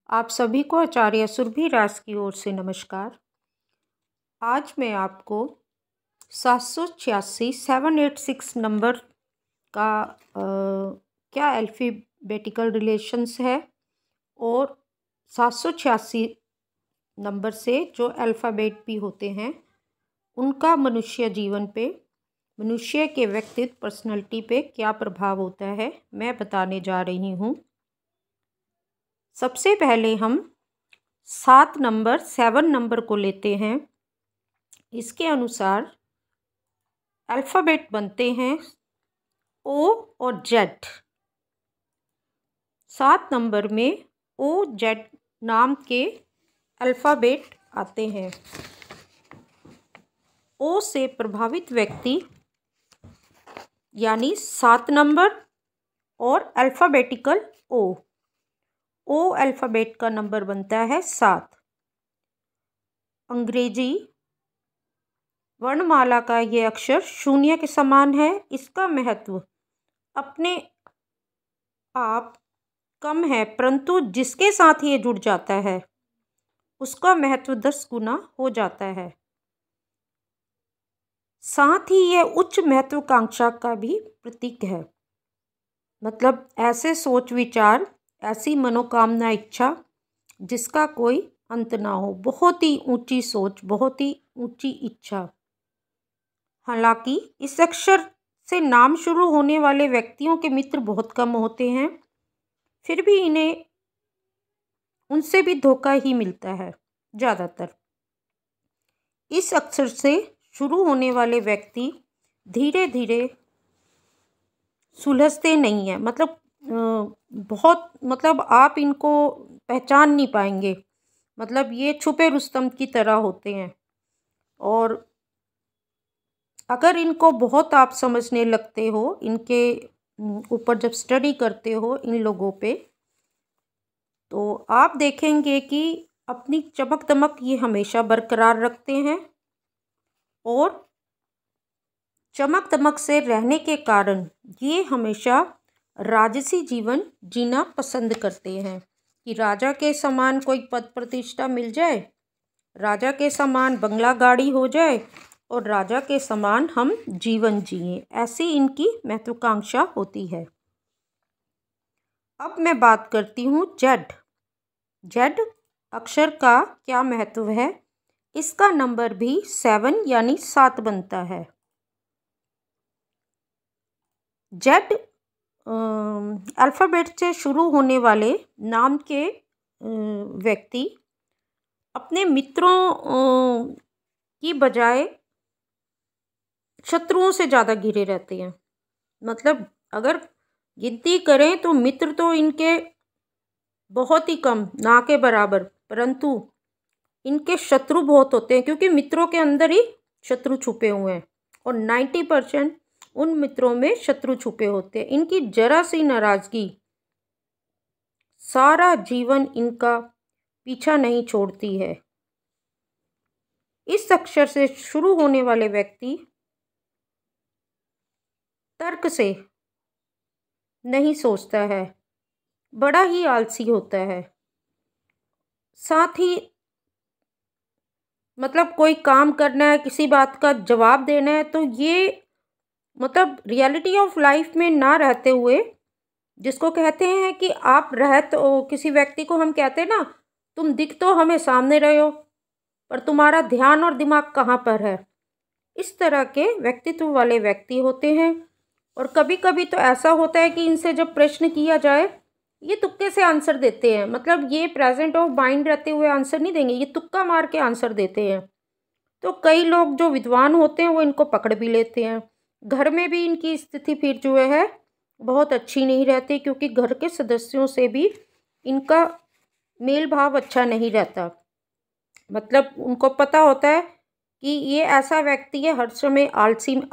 आप सभी को आचार्य सुरभि राज की ओर से नमस्कार। आज मैं आपको 786 नंबर का क्या अल्फ़ाबेटिकल रिलेशंस है और 786 नंबर से जो अल्फ़ाबेट भी होते हैं उनका मनुष्य जीवन पे, मनुष्य के व्यक्तित्व पर्सनैलिटी पे क्या प्रभाव होता है, मैं बताने जा रही हूँ। सबसे पहले हम 7 नंबर को लेते हैं। इसके अनुसार अल्फ़ाबेट बनते हैं ओ और जेड। 7 नंबर में ओ जेड नाम के अल्फ़ाबेट आते हैं। ओ से प्रभावित व्यक्ति यानी 7 नंबर और अल्फ़ाबेटिकल ओ अल्फ़ाबेट का नंबर बनता है 7। अंग्रेजी वर्णमाला का ये अक्षर 0 के समान है। इसका महत्व अपने आप कम है, परंतु जिसके साथ ये जुड़ जाता है उसका महत्व 10 गुना हो जाता है। साथ ही यह उच्च महत्वाकांक्षा का भी प्रतीक है। मतलब ऐसे सोच विचार, ऐसी मनोकामना, इच्छा जिसका कोई अंत ना हो। बहुत ही ऊंची सोच, बहुत ही ऊंची इच्छा। हालांकि इस अक्षर से नाम शुरू होने वाले व्यक्तियों के मित्र बहुत कम होते हैं, फिर भी इन्हें उनसे भी धोखा ही मिलता है ज़्यादातर। इस अक्षर से शुरू होने वाले व्यक्ति धीरे धीरे सुलझते नहीं हैं। मतलब आप इनको पहचान नहीं पाएंगे। मतलब ये छुपे रुस्तम की तरह होते हैं और अगर इनको बहुत आप समझने लगते हो, इनके ऊपर जब स्टडी करते हो इन लोगों पे, तो आप देखेंगे कि अपनी चमक दमक ये हमेशा बरकरार रखते हैं और चमक दमक से रहने के कारण ये हमेशा राजसी जीवन जीना पसंद करते हैं कि राजा के समान कोई पद प्रतिष्ठा मिल जाए, राजा के समान बंगला गाड़ी हो जाए और राजा के समान हम जीवन जिएं। ऐसी इनकी महत्वाकांक्षा होती है। अब मैं बात करती हूँ जेड। जेड अक्षर का क्या महत्व है। इसका नंबर भी 7 यानी 7 बनता है। जेड अल्फ़ाबेट से शुरू होने वाले नाम के व्यक्ति अपने मित्रों की बजाय शत्रुओं से ज़्यादा घिरे रहते हैं। मतलब अगर गिनती करें तो मित्र तो इनके बहुत ही कम, ना के बराबर, परंतु इनके शत्रु बहुत होते हैं क्योंकि मित्रों के अंदर ही शत्रु छुपे हुए हैं और 90% उन मित्रों में शत्रु छुपे होते हैं। इनकी जरा सी नाराज़गी सारा जीवन इनका पीछा नहीं छोड़ती है। इस अक्षर से शुरू होने वाले व्यक्ति तर्क से नहीं सोचता है, बड़ा ही आलसी होता है। साथ ही मतलब कोई काम करना है, किसी बात का जवाब देना है, तो ये मतलब रियलिटी ऑफ लाइफ में ना रहते हुए, जिसको कहते हैं कि आप तो किसी व्यक्ति को हम कहते हैं ना, तुम दिख तो हमें सामने रहे हो पर तुम्हारा ध्यान और दिमाग कहाँ पर है। इस तरह के व्यक्तित्व वाले व्यक्ति होते हैं। और कभी कभी तो ऐसा होता है कि इनसे जब प्रश्न किया जाए ये तुक्के से आंसर देते हैं। मतलब ये प्रेजेंट ऑफ माइंड रहते हुए आंसर नहीं देंगे, ये तुक्का मार के आंसर देते हैं। तो कई लोग जो विद्वान होते हैं वो इनको पकड़ भी लेते हैं। घर में भी इनकी स्थिति फिर जो है बहुत अच्छी नहीं रहती क्योंकि घर के सदस्यों से भी इनका मेल भाव अच्छा नहीं रहता। मतलब उनको पता होता है कि ये ऐसा व्यक्ति है हर समय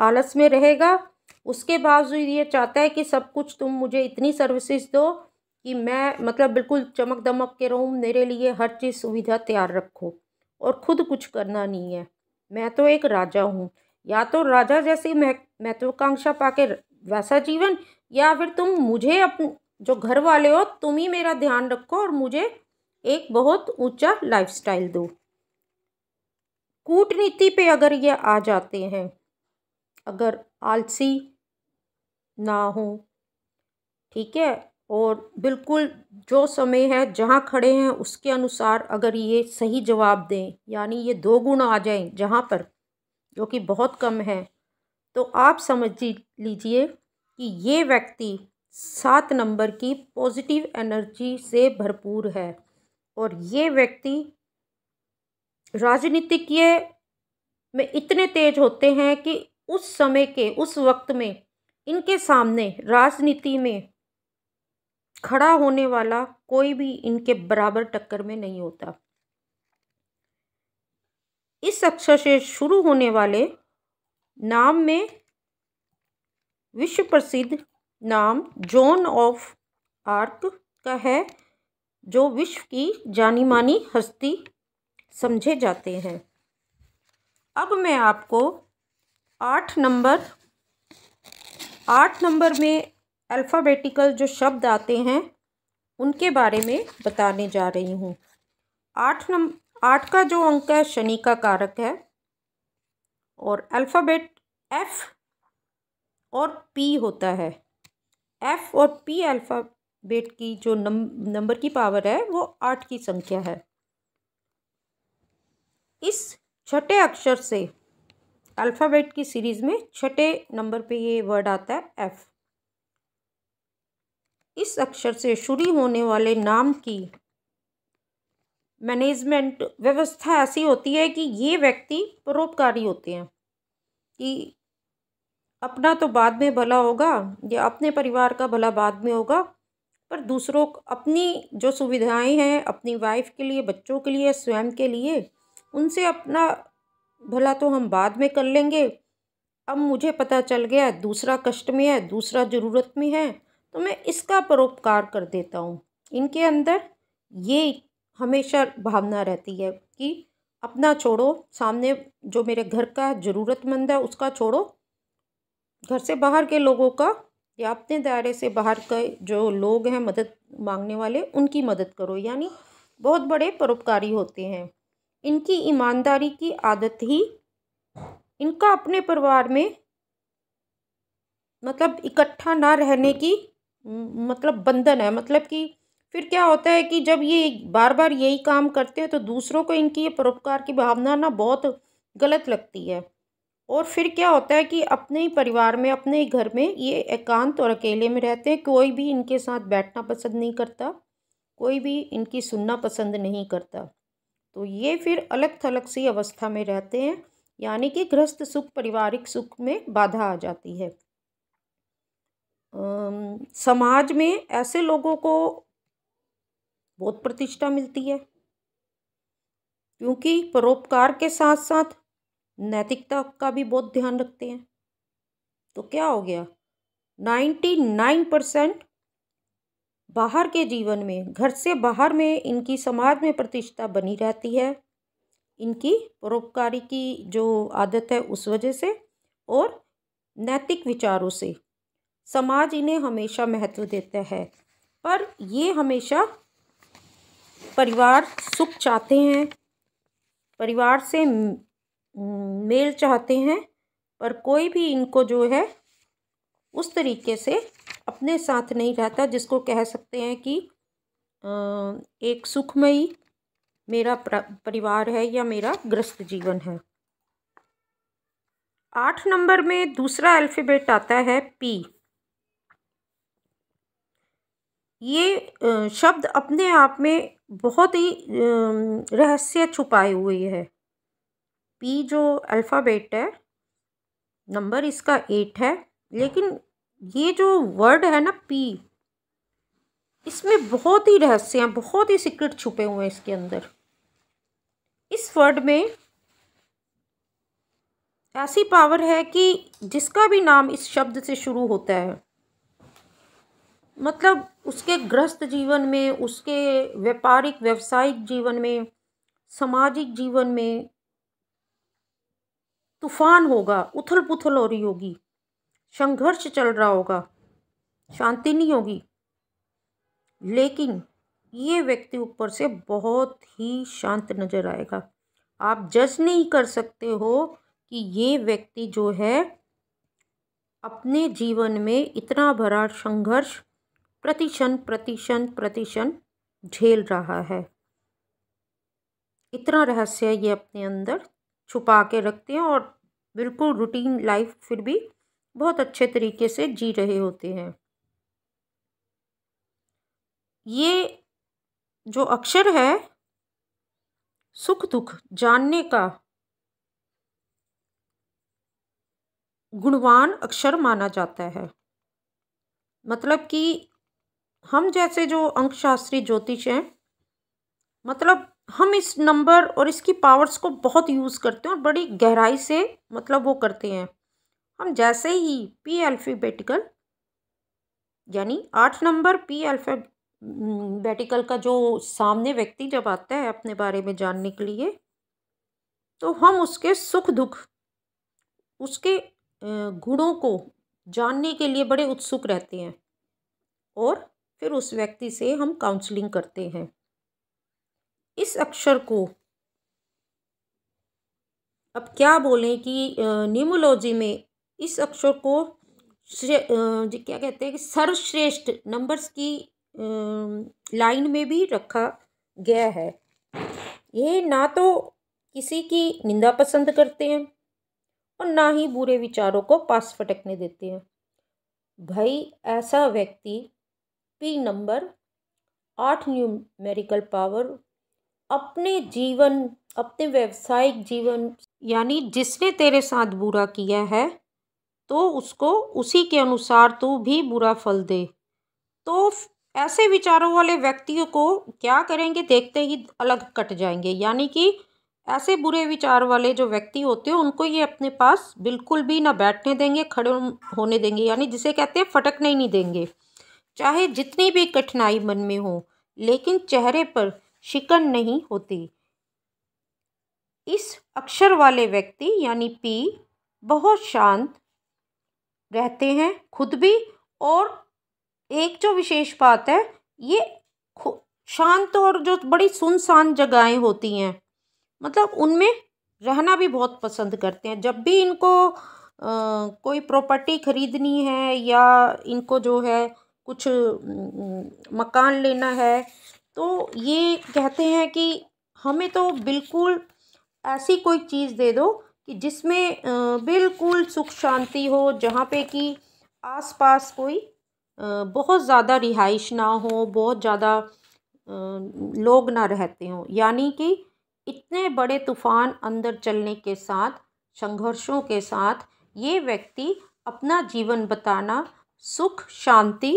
आलस में रहेगा, उसके बावजूद ये चाहता है कि सब कुछ तुम मुझे इतनी सर्विसेज दो कि मैं मतलब बिल्कुल चमक दमक के रहूँ, मेरे लिए हर चीज़ सुविधा तैयार रखो और खुद कुछ करना नहीं है। मैं तो एक राजा हूँ। या तो राजा जैसी महत्वाकांक्षा पाके वैसा जीवन, या फिर तुम मुझे जो घर वाले हो तुम ही मेरा ध्यान रखो और मुझे एक बहुत ऊंचा लाइफस्टाइल दो। कूटनीति पे अगर ये आ जाते हैं, अगर आलसी ना हो, ठीक है, और बिल्कुल जो समय है जहाँ खड़े हैं उसके अनुसार अगर ये सही जवाब दें, यानी ये दो गुण आ जाएं जहाँ पर, जो कि बहुत कम है, तो आप समझ लीजिए कि ये व्यक्ति 7 नंबर की पॉजिटिव एनर्जी से भरपूर है। और ये व्यक्ति राजनीतिज्ञ में इतने तेज होते हैं कि उस समय के उस वक्त में इनके सामने राजनीति में खड़ा होने वाला कोई भी इनके बराबर टक्कर में नहीं होता। इस अक्षर से शुरू होने वाले नाम में विश्व प्रसिद्ध नाम जॉन ऑफ आर्क का है, जो विश्व की जानी मानी हस्ती समझे जाते हैं। अब मैं आपको 8 नंबर में अल्फ़ाबेटिकल जो शब्द आते हैं उनके बारे में बताने जा रही हूँ। 8 का जो अंक है शनि का कारक है, और अल्फ़ाबेट एफ और पी होता है। एफ और पी अल्फ़ाबेट की जो नंबर की पावर है वो 8 की संख्या है। इस छठे अक्षर से अल्फ़ाबेट की सीरीज़ में छठे नंबर पे ये वर्ड आता है एफ। इस अक्षर से शुरू होने वाले नाम की मैनेजमेंट व्यवस्था ऐसी होती है कि ये व्यक्ति परोपकारी होते हैं, कि अपना तो बाद में भला होगा या अपने परिवार का भला बाद में होगा, पर दूसरों अपनी जो सुविधाएं हैं अपनी वाइफ के लिए, बच्चों के लिए, स्वयं के लिए, उनसे अपना भला तो हम बाद में कर लेंगे। अब मुझे पता चल गया दूसरा कष्ट में है, दूसरा ज़रूरत में है, तो मैं इसका परोपकार कर देता हूँ। इनके अंदर ये हमेशा भावना रहती है कि अपना छोड़ो, सामने जो मेरे घर का ज़रूरतमंद है उसका छोड़ो, घर से बाहर के लोगों का या अपने दायरे से बाहर के जो लोग हैं मदद मांगने वाले, उनकी मदद करो। यानी बहुत बड़े परोपकारी होते हैं। इनकी ईमानदारी की आदत ही इनका अपने परिवार में मतलब इकट्ठा ना रहने की मतलब बंधन है। मतलब कि फिर क्या होता है कि जब ये बार बार यही काम करते हैं तो दूसरों को इनकी ये परोपकार की भावना ना बहुत गलत लगती है। और फिर क्या होता है कि अपने ही परिवार में, अपने ही घर में ये एकांत और अकेले में रहते हैं। कोई भी इनके साथ बैठना पसंद नहीं करता, कोई भी इनकी सुनना पसंद नहीं करता। तो ये फिर अलग थलग सी अवस्था में रहते हैं, यानी कि गृहस्थ सुख, पारिवारिक सुख में बाधा आ जाती है। समाज में ऐसे लोगों को बहुत प्रतिष्ठा मिलती है, क्योंकि परोपकार के साथ साथ नैतिकता का भी बहुत ध्यान रखते हैं। तो क्या हो गया, 99% बाहर के जीवन में, घर से बाहर में इनकी समाज में प्रतिष्ठा बनी रहती है, इनकी परोपकारी की जो आदत है उस वजह से, और नैतिक विचारों से समाज इन्हें हमेशा महत्व देता है। पर ये हमेशा परिवार सुख चाहते हैं, परिवार से मेल चाहते हैं, पर कोई भी इनको जो है उस तरीके से अपने साथ नहीं रहता जिसको कह सकते हैं कि एक सुखमयी मेरा परिवार है या मेरा गृहस्थ जीवन है। 8 नंबर में दूसरा अल्फ़ाबेट आता है पी। ये शब्द अपने आप में बहुत ही रहस्य छुपाए हुए है। पी जो अल्फ़ाबेट है, नंबर इसका 8 है, लेकिन ये जो वर्ड है ना पी, इसमें बहुत ही रहस्य हैं, बहुत ही सीक्रेट छुपे हुए हैं इसके अंदर। इस वर्ड में ऐसी पावर है कि जिसका भी नाम इस शब्द से शुरू होता है, मतलब उसके गृहस्थ जीवन में, उसके व्यापारिक व्यवसायिक जीवन में, सामाजिक जीवन में तूफान होगा, उथल पुथल हो रही होगी, संघर्ष चल रहा होगा, शांति नहीं होगी। लेकिन ये व्यक्ति ऊपर से बहुत ही शांत नज़र आएगा। आप जज नहीं कर सकते हो कि ये व्यक्ति जो है अपने जीवन में इतना बड़ा संघर्ष प्रतिक्षण झेल रहा है। इतना रहस्य ये अपने अंदर छुपा के रखते हैं और बिल्कुल रूटीन लाइफ फिर भी बहुत अच्छे तरीके से जी रहे होते हैं। ये जो अक्षर है सुख दुख जानने का गुणवान अक्षर माना जाता है। मतलब कि हम जैसे जो अंकशास्त्री ज्योतिष हैं, मतलब हम इस नंबर और इसकी पावर्स को बहुत यूज़ करते हैं और बड़ी गहराई से मतलब वो करते हैं। हम जैसे ही पी अल्फ़ाबेटिकल यानी 8 नंबर पी अल्फ़ाबेटिकल का जो सामने व्यक्ति जब आता है अपने बारे में जानने के लिए, तो हम उसके सुख दुख, उसके गुणों को जानने के लिए बड़े उत्सुक रहते हैं और फिर उस व्यक्ति से हम काउंसलिंग करते हैं। इस अक्षर को अब क्या बोलें कि न्यूमरोलॉजी में इस अक्षर को क्या कहते हैं कि सर्वश्रेष्ठ नंबर्स की लाइन में भी रखा गया है। ये ना तो किसी की निंदा पसंद करते हैं और ना ही बुरे विचारों को पास फटकने देते हैं। भाई ऐसा व्यक्ति पी नंबर 8 न्यूमेरिकल पावर अपने जीवन, अपने व्यावसायिक जीवन, यानी जिसने तेरे साथ बुरा किया है तो उसको उसी के अनुसार तू भी बुरा फल दे। तो ऐसे विचारों वाले व्यक्तियों को क्या करेंगे, देखते ही अलग कट जाएंगे। यानी कि ऐसे बुरे विचार वाले जो व्यक्ति होते हैं उनको ये अपने पास बिल्कुल भी ना बैठने देंगे, खड़े होने देंगे, यानी जिसे कहते हैं फटकने ही नहीं देंगे। चाहे जितनी भी कठिनाई मन में हो, लेकिन चेहरे पर शिकन नहीं होती। इस अक्षर वाले व्यक्ति यानी पी बहुत शांत रहते हैं खुद भी, और एक जो विशेष बात है, ये शांत और जो बड़ी सुनसान जगहें होती हैं मतलब उनमें रहना भी बहुत पसंद करते हैं। जब भी इनको कोई प्रॉपर्टी खरीदनी है या इनको जो है कुछ मकान लेना है, तो ये कहते हैं कि हमें तो बिल्कुल ऐसी कोई चीज़ दे दो कि जिसमें बिल्कुल सुख शांति हो, जहाँ पे कि आसपास कोई बहुत ज़्यादा रिहाइश ना हो, बहुत ज़्यादा लोग ना रहते हों। यानी कि इतने बड़े तूफान अंदर चलने के साथ, संघर्षों के साथ ये व्यक्ति अपना जीवन बताना सुख शांति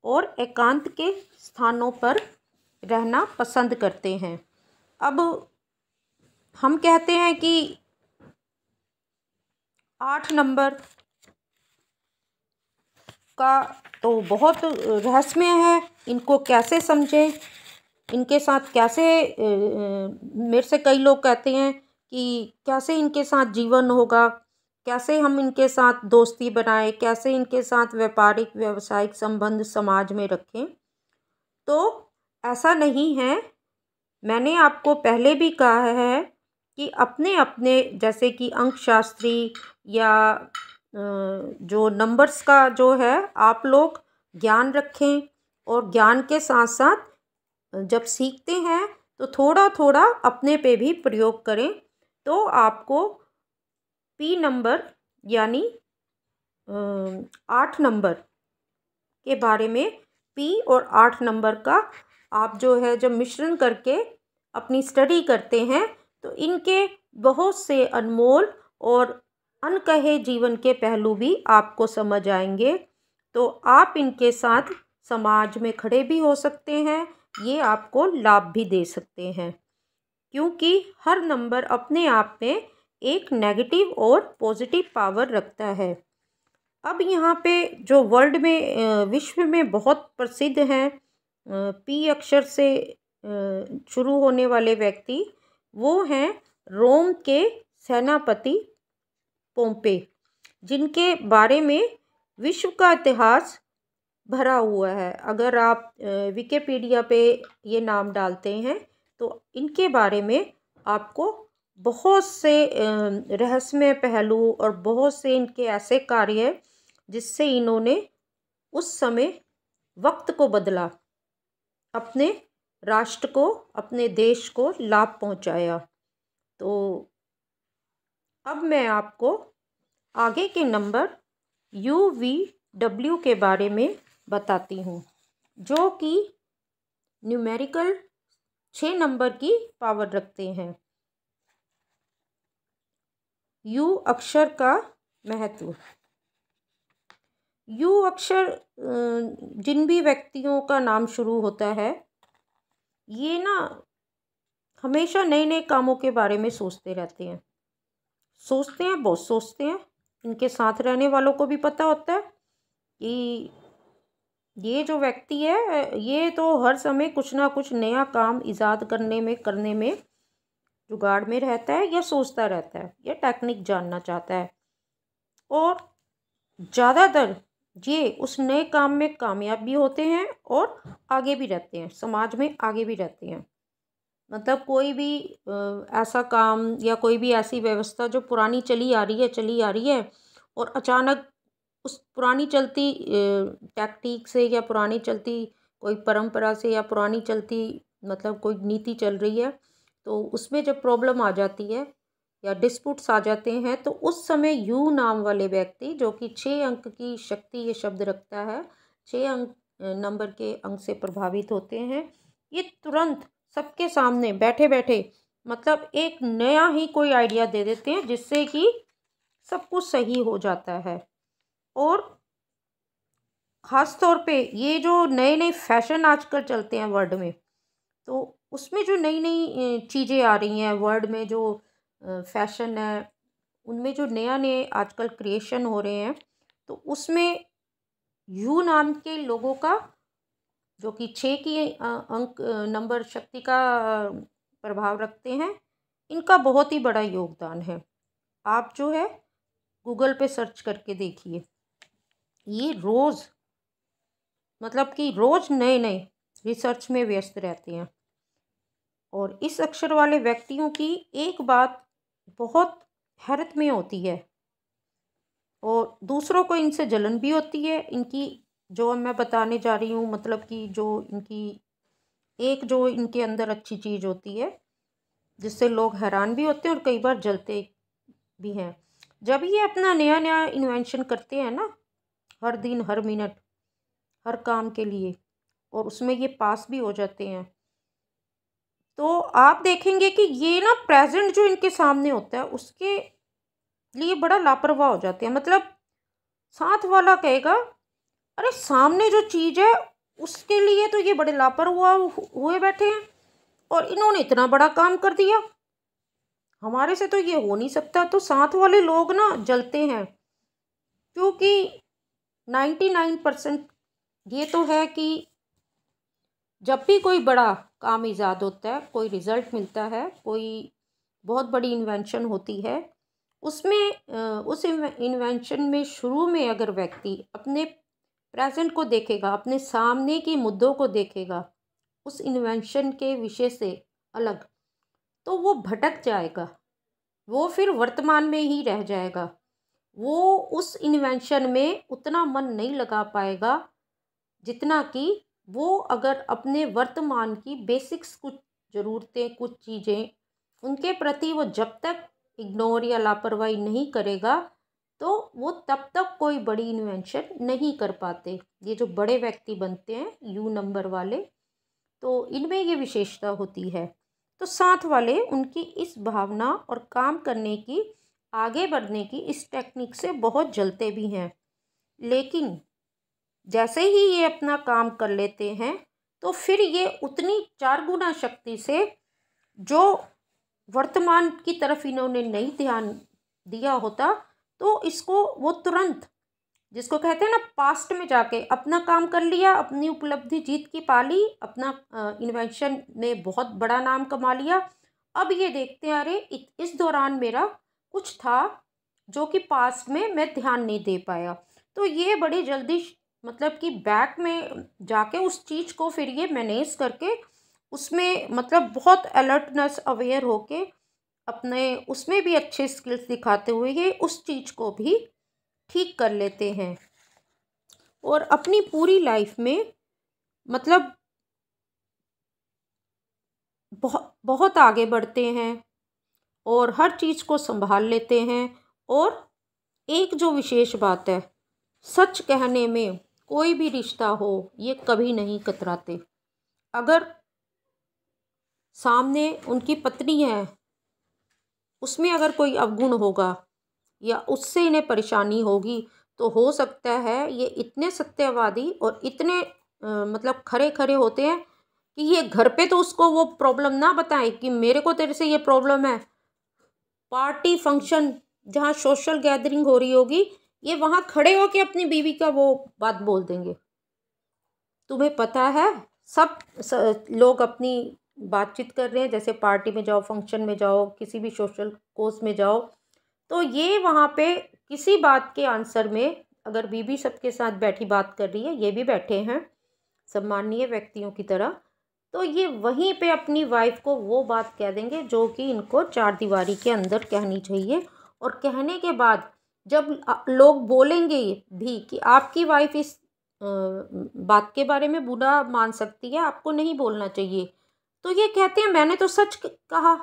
और एकांत के स्थानों पर रहना पसंद करते हैं। अब हम कहते हैं कि 8 नंबर का तो बहुत रहस्यमय है, इनको कैसे समझें, इनके साथ कैसे मेरे से कई लोग कहते हैं कि कैसे इनके साथ जीवन होगा, कैसे हम इनके साथ दोस्ती बनाएं, कैसे इनके साथ व्यापारिक व्यावसायिक संबंध समाज में रखें। तो ऐसा नहीं है, मैंने आपको पहले भी कहा है कि अपने अपने जैसे कि अंकशास्त्री या जो नंबर्स का जो है आप लोग ज्ञान रखें, और ज्ञान के साथ साथ जब सीखते हैं तो थोड़ा थोड़ा अपने पे भी प्रयोग करें, तो आपको पी नंबर यानी 8 नंबर के बारे में, पी और 8 नंबर का आप जो है जब मिश्रण करके अपनी स्टडी करते हैं तो इनके बहुत से अनमोल और अनकहे जीवन के पहलू भी आपको समझ आएंगे। तो आप इनके साथ समाज में खड़े भी हो सकते हैं, ये आपको लाभ भी दे सकते हैं, क्योंकि हर नंबर अपने आप में एक नेगेटिव और पॉजिटिव पावर रखता है। अब यहाँ पे जो वर्ल्ड में विश्व में बहुत प्रसिद्ध हैं पी अक्षर से शुरू होने वाले व्यक्ति, वो हैं रोम के सेनापति पोम्पे, जिनके बारे में विश्व का इतिहास भरा हुआ है। अगर आप विकिपीडिया पे ये नाम डालते हैं तो इनके बारे में आपको बहुत से रहस्यमय पहलू और बहुत से इनके ऐसे कार्य जिससे इन्होंने उस समय वक्त को बदला, अपने राष्ट्र को, अपने देश को लाभ पहुंचाया। तो अब मैं आपको आगे के नंबर UVW के बारे में बताती हूँ, जो कि न्यूमेरिकल 6 नंबर की पावर रखते हैं। यू अक्षर का महत्व। यू अक्षर जिन भी व्यक्तियों का नाम शुरू होता है, ये ना हमेशा नए नए कामों के बारे में सोचते रहते हैं, बहुत सोचते हैं। इनके साथ रहने वालों को भी पता होता है कि ये जो व्यक्ति है ये तो हर समय कुछ ना कुछ नया काम इजाद करने में जुगाड़ में रहता है, या सोचता रहता है, या टेक्निक जानना चाहता है। और ज़्यादातर ये उस नए काम में कामयाब भी होते हैं और आगे भी रहते हैं, समाज में आगे भी रहते हैं। मतलब कोई भी ऐसा काम या कोई भी ऐसी व्यवस्था जो पुरानी चली आ रही है और अचानक उस पुरानी चलती टैक्टिक से या पुरानी चलती कोई परंपरा से या पुरानी चलती मतलब कोई नीति चल रही है, तो उसमें जब प्रॉब्लम आ जाती है या डिस्प्यूट्स आ जाते हैं, तो उस समय यू नाम वाले व्यक्ति, जो कि 6 अंक की शक्ति ये शब्द रखता है, 6 अंक नंबर के अंक से प्रभावित होते हैं, ये तुरंत सबके सामने बैठे बैठे मतलब एक नया ही कोई आइडिया दे देते हैं, जिससे कि सब कुछ सही हो जाता है। और ख़ास तौर पे ये जो नए नए फैशन आजकल चलते हैं वर्ल्ड में, तो उसमें जो नई नई चीज़ें आ रही हैं वर्ल्ड में, जो फैशन है उनमें जो नया नए आजकल क्रिएशन हो रहे हैं, तो उसमें यू नाम के लोगों का, जो कि 6 की अंक नंबर शक्ति का प्रभाव रखते हैं, इनका बहुत ही बड़ा योगदान है। आप जो है गूगल पे सर्च करके देखिए, ये रोज़ मतलब कि रोज़ नए नए रिसर्च में व्यस्त रहते हैं। और इस अक्षर वाले व्यक्तियों की एक बात बहुत हैरत में होती है और दूसरों को इनसे जलन भी होती है। इनकी जो मैं बताने जा रही हूँ, मतलब कि जो इनके अंदर अच्छी चीज़ होती है जिससे लोग हैरान भी होते हैं और कई बार जलते भी हैं। जब ये अपना नया नया इन्वेंशन करते हैं ना, हर दिन हर मिनट हर काम के लिए, और उसमें ये पास भी हो जाते हैं, तो आप देखेंगे कि ये ना प्रेजेंट जो इनके सामने होता है उसके लिए बड़ा लापरवाह हो जाते हैं। मतलब साथ वाला कहेगा, अरे सामने जो चीज़ है उसके लिए तो ये बड़े लापरवाह हुए बैठे हैं और इन्होंने इतना बड़ा काम कर दिया, हमारे से तो ये हो नहीं सकता। तो साथ वाले लोग ना जलते हैं, क्योंकि 99% ये तो है कि जब भी कोई बड़ा काम ईजाद होता है, कोई रिज़ल्ट मिलता है, कोई बहुत बड़ी इन्वेंशन होती है, उसमें उस इन्वेंशन में शुरू में अगर व्यक्ति अपने प्रेजेंट को देखेगा, अपने सामने के मुद्दों को देखेगा उस इन्वेंशन के विषय से अलग, तो वो भटक जाएगा, वो फिर वर्तमान में ही रह जाएगा, वो उस इन्वेंशन में उतना मन नहीं लगा पाएगा जितना कि वो अगर अपने वर्तमान की बेसिक्स कुछ ज़रूरतें, कुछ चीज़ें, उनके प्रति वो जब तक इग्नोर या लापरवाही नहीं करेगा, तो वो तब तक कोई बड़ी इन्वेंशन नहीं कर पाते। ये जो बड़े व्यक्ति बनते हैं यू नंबर वाले, तो इनमें ये विशेषता होती है। तो साथ वाले उनकी इस भावना और काम करने की, आगे बढ़ने की इस टेक्निक से बहुत जलते भी हैं, लेकिन जैसे ही ये अपना काम कर लेते हैं तो फिर ये उतनी 4 गुना शक्ति से, जो वर्तमान की तरफ इन्होंने नहीं ध्यान दिया होता, तो इसको वो तुरंत, जिसको कहते हैं ना, पास्ट में जाके अपना काम कर लिया, अपनी उपलब्धि जीत की पा ली, अपना इन्वेंशन ने बहुत बड़ा नाम कमा लिया। अब ये देखते हैं, अरे इस दौरान मेरा कुछ था जो कि पास्ट में मैं ध्यान नहीं दे पाया, तो ये बड़ी जल्दी मतलब कि बैक में जाके उस चीज़ को फिर ये मैनेज करके उसमें मतलब बहुत अलर्टनेस अवेयर होके अपने उसमें भी अच्छे स्किल्स दिखाते हुए ये उस चीज़ को भी ठीक कर लेते हैं और अपनी पूरी लाइफ में मतलब बहुत बहुत आगे बढ़ते हैं और हर चीज़ को संभाल लेते हैं। और एक जो विशेष बात है, सच कहने में कोई भी रिश्ता हो ये कभी नहीं कतराते। अगर सामने उनकी पत्नी है, उसमें अगर कोई अवगुण होगा या उससे इन्हें परेशानी होगी तो हो सकता है ये इतने सत्यवादी और इतने मतलब खरे खरे होते हैं कि ये घर पे तो उसको वो प्रॉब्लम ना बताएं कि मेरे को तेरे से ये प्रॉब्लम है। पार्टी फंक्शन जहाँ सोशल गैदरिंग हो रही होगी ये वहाँ खड़े होके अपनी बीवी का वो बात बोल देंगे। तुम्हें पता है लोग अपनी बातचीत कर रहे हैं, जैसे पार्टी में जाओ, फंक्शन में जाओ, किसी भी सोशल कोर्स में जाओ, तो ये वहाँ पे किसी बात के आंसर में अगर बीवी सबके साथ बैठी बात कर रही है, ये भी बैठे हैं सम्मानीय व्यक्तियों की तरह, तो ये वहीं पे अपनी वाइफ को वो बात कह देंगे जो कि इनको चार दीवारी के अंदर कहनी चाहिए। और कहने के बाद जब लोग बोलेंगे भी कि आपकी वाइफ इस बात के बारे में बुरा मान सकती है, आपको नहीं बोलना चाहिए, तो ये कहते हैं मैंने तो सच कहा,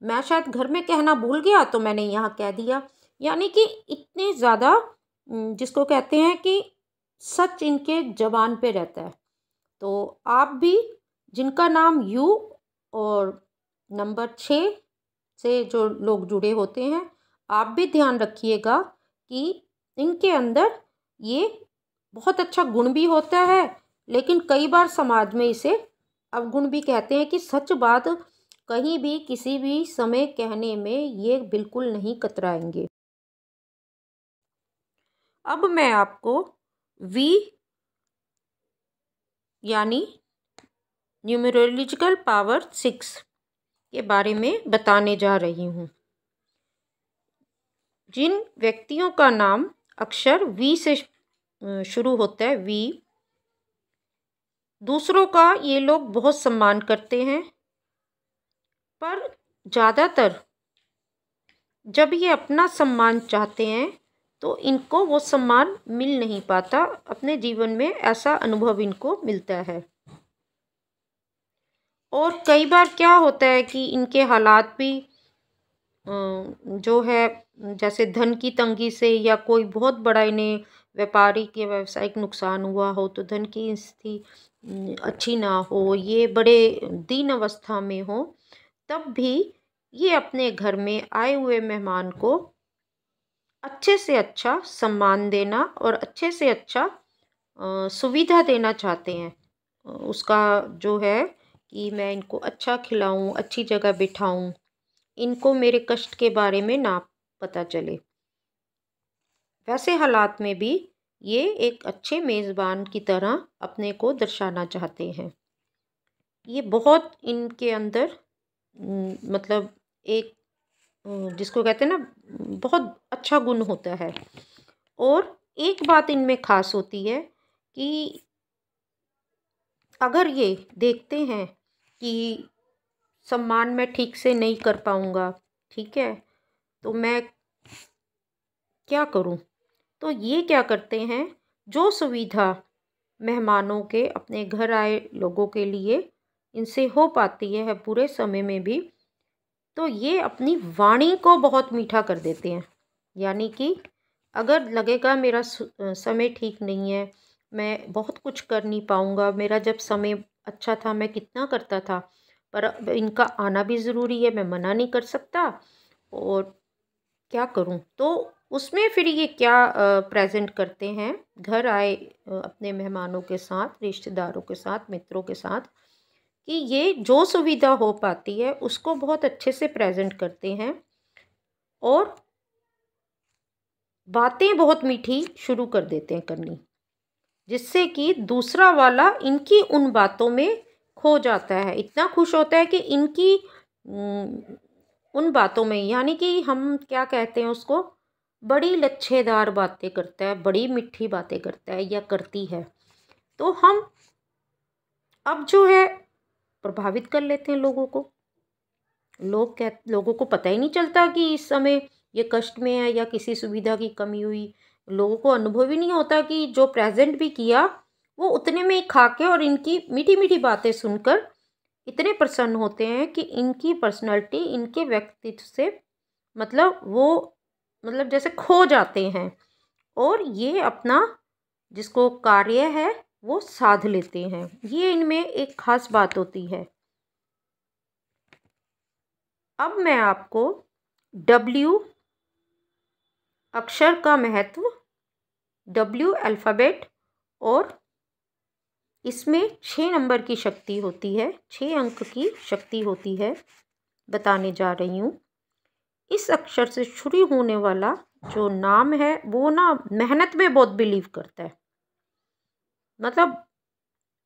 मैं शायद घर में कहना भूल गया तो मैंने यहाँ कह दिया। यानी कि इतने ज़्यादा जिसको कहते हैं कि सच इनके जबान पे रहता है। तो आप भी जिनका नाम यू और नंबर 6 से जो लोग जुड़े होते हैं, आप भी ध्यान रखिएगा कि इनके अंदर ये बहुत अच्छा गुण भी होता है, लेकिन कई बार समाज में इसे अवगुण भी कहते हैं कि सच बात कहीं भी किसी भी समय कहने में ये बिल्कुल नहीं कतराएंगे। अब मैं आपको वी यानी न्यूमरोलॉजिकल पावर 6 के बारे में बताने जा रही हूँ। जिन व्यक्तियों का नाम अक्षर वी से शुरू होता है, वी, दूसरों का ये लोग बहुत सम्मान करते हैं, पर ज़्यादातर जब ये अपना सम्मान चाहते हैं तो इनको वो सम्मान मिल नहीं पाता। अपने जीवन में ऐसा अनुभव इनको मिलता है। और कई बार क्या होता है कि इनके हालात भी जो है, जैसे धन की तंगी से या कोई बहुत बड़ा इन्हें व्यापारिक या व्यावसायिक नुकसान हुआ हो, तो धन की स्थिति अच्छी ना हो, ये बड़े दीन अवस्था में हो, तब भी ये अपने घर में आए हुए मेहमान को अच्छे से अच्छा सम्मान देना और अच्छे से अच्छा सुविधा देना चाहते हैं। उसका जो है कि मैं इनको अच्छा खिलाऊं, अच्छी जगह बिठाऊं, इनको मेरे कष्ट के बारे में ना पता चले। वैसे हालात में भी ये एक अच्छे मेज़बान की तरह अपने को दर्शाना चाहते हैं। ये बहुत इनके अंदर मतलब एक जिसको कहते हैं ना, बहुत अच्छा गुण होता है। और एक बात इनमें ख़ास होती है कि अगर ये देखते हैं कि सम्मान मैं ठीक से नहीं कर पाऊँगा, ठीक है, तो मैं क्या करूँ? तो ये क्या करते हैं, जो सुविधा मेहमानों के अपने घर आए लोगों के लिए इनसे हो पाती है पूरे समय में भी, तो ये अपनी वाणी को बहुत मीठा कर देते हैं। यानी कि अगर लगेगा मेरा समय ठीक नहीं है, मैं बहुत कुछ कर नहीं पाऊँगा, मेरा जब समय अच्छा था मैं कितना करता था, पर अब इनका आना भी ज़रूरी है, मैं मना नहीं कर सकता, और क्या करूँ? तो उसमें फिर ये क्या प्रेज़ेंट करते हैं घर आए अपने मेहमानों के साथ, रिश्तेदारों के साथ, मित्रों के साथ, कि ये जो सुविधा हो पाती है उसको बहुत अच्छे से प्रेज़ेंट करते हैं और बातें बहुत मीठी शुरू कर देते हैं करनी, जिससे कि दूसरा वाला इनकी उन बातों में खो जाता है, इतना खुश होता है कि इनकी उन बातों में, यानी कि हम क्या कहते हैं उसको, बड़ी लच्छेदार बातें करता है, बड़ी मीठी बातें करता है या करती है, तो हम अब जो है प्रभावित कर लेते हैं लोगों को। लोगों को पता ही नहीं चलता कि इस समय ये कष्ट में है या किसी सुविधा की कमी हुई। लोगों को अनुभव ही नहीं होता कि जो प्रेजेंट भी किया वो उतने में ही खा के और इनकी मीठी मीठी बातें सुनकर इतने प्रसन्न होते हैं कि इनकी पर्सनालिटी, इनके व्यक्तित्व से मतलब जैसे खो जाते हैं और ये अपना जिसको कार्य है वो साध लेते हैं। ये इनमें एक खास बात होती है। अब मैं आपको W अक्षर का महत्व, W अल्फ़ाबेट और इसमें 6 नंबर की शक्ति होती है, 6 अंक की शक्ति होती है, बताने जा रही हूँ। इस अक्षर से शुरू होने वाला जो नाम है वो ना मेहनत में बहुत बिलीव करता है। मतलब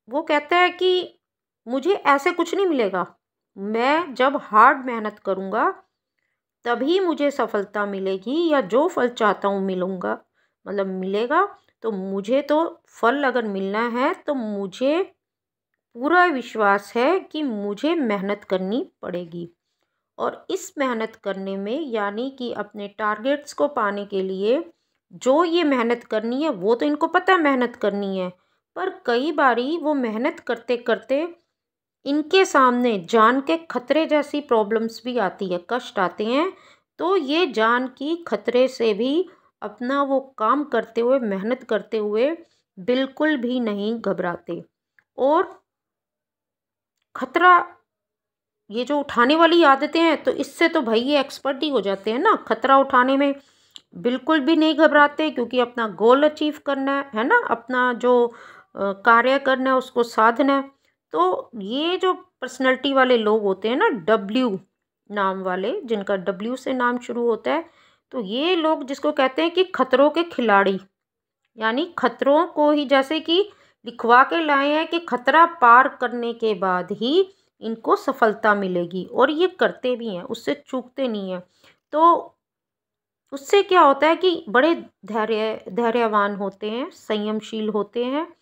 वो कहता है कि मुझे ऐसे कुछ नहीं मिलेगा, मैं जब हार्ड मेहनत करूँगा तभी मुझे सफलता मिलेगी या जो फल चाहता हूँ मिलेगा। तो मुझे तो फल अगर मिलना है तो मुझे पूरा विश्वास है कि मुझे मेहनत करनी पड़ेगी। और इस मेहनत करने में यानी कि अपने टारगेट्स को पाने के लिए जो ये मेहनत करनी है वो तो इनको पता है मेहनत करनी है, पर कई बारी वो मेहनत करते करते इनके सामने जान के खतरे जैसी प्रॉब्लम्स भी आती है, कष्ट आते हैं। तो ये जान की खतरे से भी अपना वो काम करते हुए, मेहनत करते हुए बिल्कुल भी नहीं घबराते। और खतरा ये जो उठाने वाली आदतें हैं तो इससे तो भाई ये एक्सपर्ट ही हो जाते हैं ना। खतरा उठाने में बिल्कुल भी नहीं घबराते क्योंकि अपना गोल अचीव करना है ना, अपना जो कार्य करना है उसको साधना है। तो ये जो पर्सनैलिटी वाले लोग होते हैं ना, W नाम वाले, जिनका W से नाम शुरू होता है, तो ये लोग जिसको कहते हैं कि खतरों के खिलाड़ी, यानी खतरों को ही जैसे कि लिखवा के लाए हैं कि खतरा पार करने के बाद ही इनको सफलता मिलेगी, और ये करते भी हैं, उससे चूकते नहीं हैं। तो उससे क्या होता है कि बड़े धैर्यवान होते हैं, संयमशील होते हैं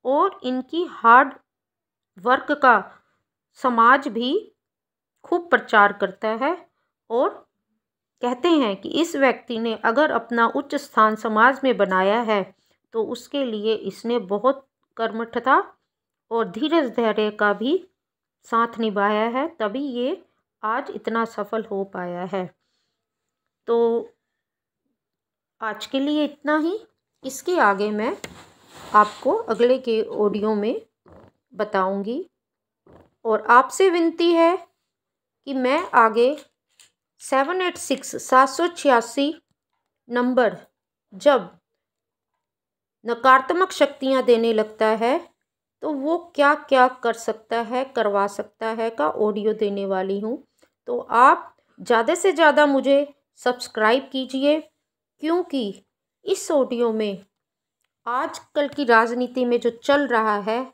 और इनकी हार्ड वर्क का समाज भी खूब प्रचार करता है। और कहते हैं कि इस व्यक्ति ने अगर अपना उच्च स्थान समाज में बनाया है तो उसके लिए इसने बहुत कर्मठता और धीरज धैर्य का भी साथ निभाया है, तभी ये आज इतना सफल हो पाया है। तो आज के लिए इतना ही। इसके आगे मैं आपको अगले के ऑडियो में बताऊंगी। और आपसे विनती है कि मैं आगे 786 नंबर जब नकारात्मक शक्तियाँ देने लगता है तो वो क्या क्या कर सकता है, करवा सकता है का ऑडियो देने वाली हूँ। तो आप ज़्यादा से ज़्यादा मुझे सब्सक्राइब कीजिए, क्योंकि इस ऑडियो में आजकल की राजनीति में जो चल रहा है,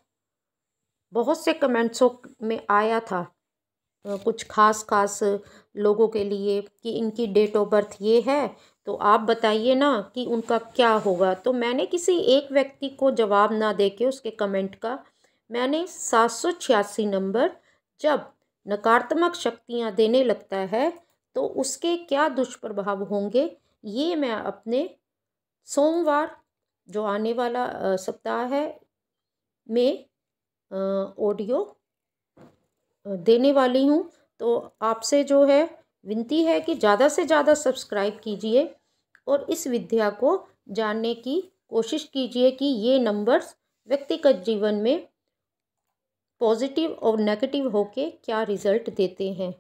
बहुत से कमेंट्सों में आया था कुछ खास लोगों के लिए कि इनकी डेट ऑफ बर्थ ये है, तो आप बताइए ना कि उनका क्या होगा। तो मैंने किसी एक व्यक्ति को जवाब ना देके उसके कमेंट का, मैंने 786 नंबर जब नकारात्मक शक्तियाँ देने लगता है तो उसके क्या दुष्प्रभाव होंगे, ये मैं अपने सोमवार जो आने वाला सप्ताह है में ऑडियो देने वाली हूँ। तो आपसे जो है विनती है कि ज़्यादा से ज़्यादा सब्सक्राइब कीजिए और इस विद्या को जानने की कोशिश कीजिए कि ये नंबर्स व्यक्तिगत जीवन में पॉजिटिव और नेगेटिव होके क्या रिजल्ट देते हैं।